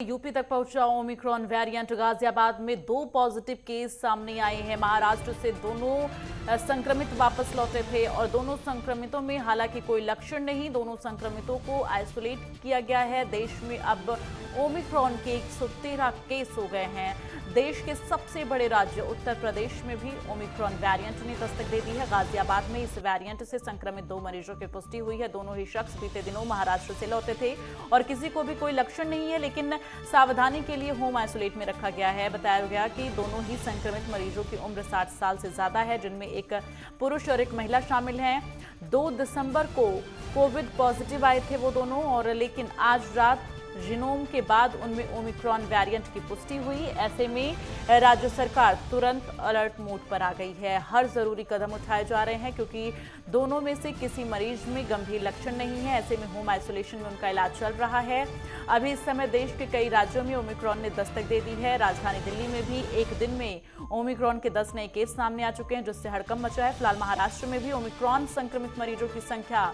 UP तक पहुंचा Omicron variant. Ghaziabad में 2 पॉजिटिव केस सामने आए हैं। महाराष्ट्र से दोनों संक्रमित वापस लौटे थे और दोनों संक्रमितों में हालांकि कोई लक्षण नहीं। दोनों संक्रमितों को आइसोलेट किया गया है। देश में अब ओमिक्रॉन के 113 केस हो गए हैं। देश के सबसे बड़े राज्य उत्तर प्रदेश में भी ओमिक्रॉन वेरिएंट ने दस्तक दे दी है। गाजियाबाद में इस वेरिएंट से संक्रमित 2 मरीजों की पुष्टि हुई है। दोनों ही शख्स बीते दिनों महाराष्ट्र से लौटे थे और किसी को भी कोई लक्षण नहीं है, लेकिन सावधानी के लिए होम आइसोलेट में रखा गया है। बताया गया कि दोनों ही संक्रमित मरीजों की उम्र 60 साल से ज्यादा है, जिनमें एक पुरुष और एक महिला शामिल हैं। 2 दिसंबर को कोविड पॉजिटिव आए थे वो दोनों, और लेकिन आज रात जीनोम के बाद उनमें ओमिक्रॉन वेरिएंट की पुष्टि हुई। ऐसे में राज्य सरकार तुरंत अलर्ट मोड पर आ गई है। हर जरूरी कदम उठाए जा रहे हैं क्योंकि दोनों में से किसी मरीज में गंभीर लक्षण नहीं है। ऐसे में होम आइसोलेशन में उनका इलाज चल रहा है। अभी इस समय देश के कई राज्यों में ओमिक्रॉन ने दस्तक दे दी है। राजधानी दिल्ली में भी एक दिन में ओमिक्रॉन के 10 नए केस सामने आ चुके हैं, जिससे हड़कंप मचा है। फिलहाल महाराष्ट्र में भी ओमिक्रॉन संक्रमित मरीजों की संख्या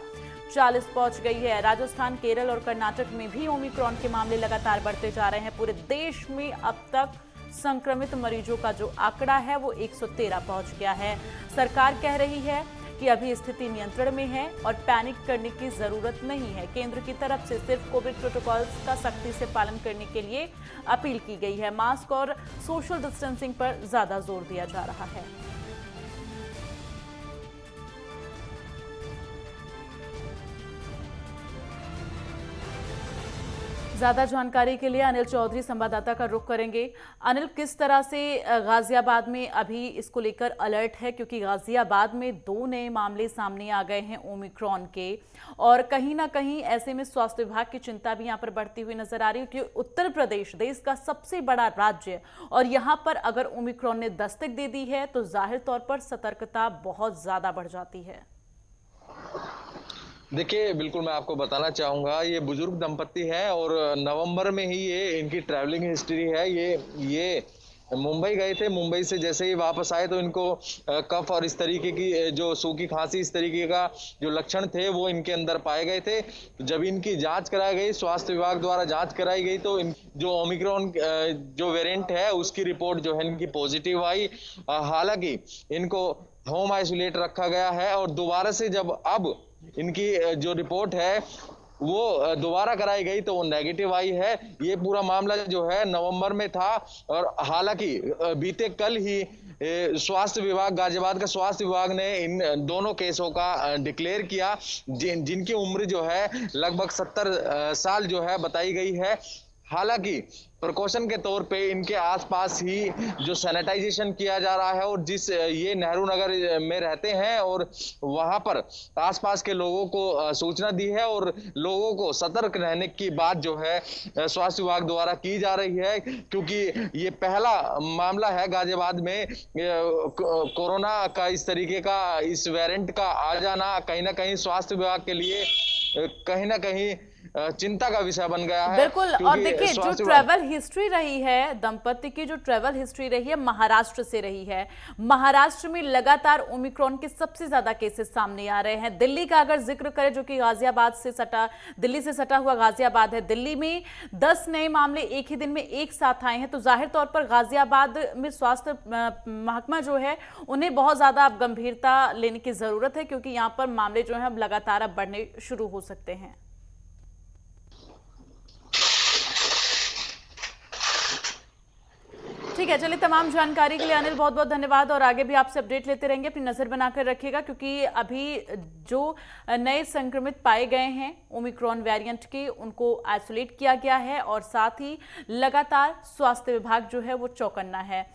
40 पहुंच गई है। राजस्थान, केरल और कर्नाटक में भी ओमिक्रॉन के मामले लगातार बढ़ते जा रहे हैं। पूरे देश में अब तक संक्रमित मरीजों का जो आंकड़ा है वो 113 पहुंच गया है। सरकार कह रही है कि अभी स्थिति नियंत्रण में है और पैनिक करने की जरूरत नहीं है। केंद्र की तरफ से सिर्फ कोविड प्रोटोकॉल्स का सख्ती से पालन करने के लिए अपील की गई है। मास्क और सोशल डिस्टेंसिंग पर ज्यादा जोर दिया जा रहा है। ज्यादा जानकारी के लिए अनिल चौधरी संवाददाता का रुख करेंगे। अनिल, किस तरह से गाजियाबाद में अभी इसको लेकर अलर्ट है, क्योंकि गाजियाबाद में 2 नए मामले सामने आ गए हैं ओमिक्रॉन के, और कहीं ना कहीं ऐसे में स्वास्थ्य विभाग की चिंता भी यहां पर बढ़ती हुई नजर आ रही है कि उत्तर प्रदेश देश का सबसे बड़ा राज्य और यहां पर अगर ओमिक्रॉन ने दस्तक दे दी है तो जाहिर तौर पर सतर्कता बहुत ज्यादा बढ़ जाती है। देखिए, बिल्कुल मैं आपको बताना चाहूँगा, ये बुजुर्ग दंपत्ति है और नवंबर में ही ये इनकी ट्रैवलिंग हिस्ट्री है। ये मुंबई गए थे। मुंबई से जैसे ही वापस आए तो इनको कफ और इस तरीके की जो सूखी खांसी, इस तरीके का जो लक्षण थे वो इनके अंदर पाए गए थे। जब इनकी जांच कराई गई, स्वास्थ्य विभाग द्वारा जांच कराई गई, तो जो ओमिक्रॉन जो वेरिएंट है उसकी रिपोर्ट जो है इनकी पॉजिटिव आई। हालांकि इनको होम आइसोलेट रखा गया है और दोबारा से जब अब इनकी जो रिपोर्ट है वो दोबारा कराई गई तो वो नेगेटिव आई है। ये पूरा मामला जो है नवंबर में था और हालांकि बीते कल ही स्वास्थ्य विभाग, गाजियाबाद का स्वास्थ्य विभाग ने इन दोनों केसों का डिक्लेयर किया, जिनकी उम्र जो है लगभग 70 साल जो है बताई गई है। हालांकि प्रिकॉशन के तौर पे इनके आसपास ही जो सैनिटाइजेशन किया जा रहा है, और जिस ये नेहरू नगर में रहते हैं और वहां पर आसपास के लोगों को सूचना दी है और लोगों को सतर्क रहने की बात जो है स्वास्थ्य विभाग द्वारा की जा रही है, क्योंकि ये पहला मामला है गाजियाबाद में कोरोना का, इस तरीके का इस वेरिएंट का आ जाना कहीं ना कहीं स्वास्थ्य विभाग के लिए कहीं ना कहीं चिंता का विषय बन गया है। बिल्कुल। और देखिए, जो ट्रैवल हिस्ट्री रही है दंपति की, जो ट्रैवल हिस्ट्री रही है महाराष्ट्र से रही है। महाराष्ट्र में लगातार ओमिक्रॉन के सबसे ज्यादा केसेस सामने आ रहे हैं। दिल्ली का अगर जिक्र करें, जो कि गाजियाबाद से सटा, दिल्ली से सटा हुआ गाजियाबाद है, दिल्ली में 10 नए मामले एक ही दिन में एक साथ आए हैं। तो जाहिर तौर पर गाजियाबाद में स्वास्थ्य महकमा जो है उन्हें बहुत ज्यादा अब गंभीरता लेने की जरूरत है, क्योंकि यहाँ पर मामले जो है अब लगातार अब बढ़ने शुरू हो सकते हैं। ठीक है, चलिए, तमाम जानकारी के लिए अनिल बहुत बहुत धन्यवाद, और आगे भी आपसे अपडेट लेते रहेंगे। अपनी नजर बनाकर रखिएगा, क्योंकि अभी जो नए संक्रमित पाए गए हैं ओमिक्रॉन वेरिएंट के, उनको आइसोलेट किया गया है और साथ ही लगातार स्वास्थ्य विभाग जो है वो चौकन्ना है।